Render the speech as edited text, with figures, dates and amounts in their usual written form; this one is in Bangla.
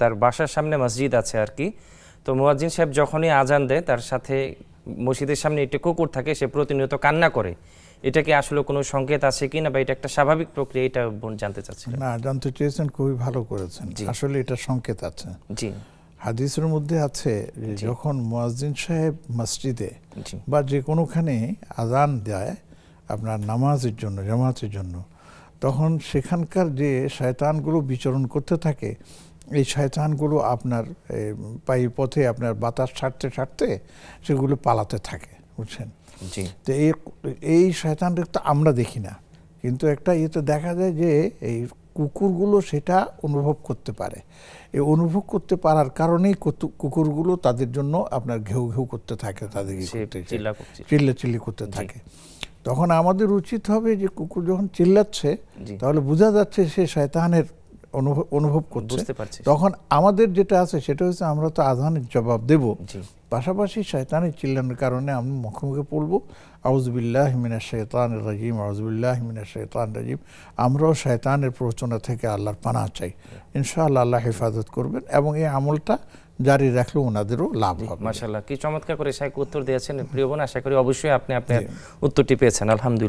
তার বাসার সামনে মসজিদ আছে আর কি। তো মুয়াজ্জিন সাহেব যখনই আজান দেয় তার সাথে মসজিদের সামনে একটা কুকুর থাকে, সে প্রতিনিয়ত কান্না করে। এটা কি আসলে কোনো সংকেত আছে কিনা, বা এটা একটা স্বাভাবিক প্রক্রিয়া, এটা জানতে চাচ্ছিলেন? না, জানতে চেয়েছেন, খুবই ভালো করেছেন। আসলে এটা সংকেত আছে। জি, হাদিসের মধ্যে আছে যে যখন মুয়াজ্জিন সাহেব মসজিদে বা যে কোনোখানে আজান দেয় আপনার নামাজের জন্য, জামাতের জন্য, তখন সেখানকার যে শয়তানগুলো বিচরণ করতে থাকে, এই শয়তানগুলো আপনার পায়ের পথে আপনার বাতাস ছাড়তে ছাড়তে সেগুলো পালাতে থাকে, বুঝছেন? তো এই শয়তানটা তো আমরা দেখি না, কিন্তু একটা ইয়েতে দেখা যায় যে এই কুকুরগুলো সেটা অনুভব করতে পারে। এই অনুভব করতে পারার কারণেই কুকুরগুলো তাদের জন্য আপনার ঘেউ ঘেউ করতে থাকে, তাদেরকে চিল্লাচিল্লি করতে থাকে। তখন আমাদের উচিত হবে যে কুকুর যখন চিল্লাচ্ছে তাহলে বোঝা যাচ্ছে সে শয়তানের অনুভব করছে। তখন আমাদের যেটা আছে সেটা হচ্ছে আমরা তো আযানের জবাব দেব, পাশাপাশি শয়তানের চিল্লানোর কারণে আমরা মুখে মুখে পড়বো আউযুবিল্লাহি মিনাশ শাইতানির রাজিম, আউযুবিল্লাহি মিনাশ শাইতানির রাজিম। আমরাও শয়তানের প্ররোচনা থেকে আল্লাহর পানাহ চাই। ইনশাআল্লাহ আল্লাহ হেফাজত করবেন এবং এই আমলটা জারি রাখলে ওনাদেরও লাভ হবে। মাশাআল্লাহ, কি চমৎকার করে শাইখ উত্তর দিয়েছেন প্রিয় বোন। আশা করি অবশ্যই আপনি আপনার উত্তরটি পেয়েছেন। আলহামদুলিল্লাহ।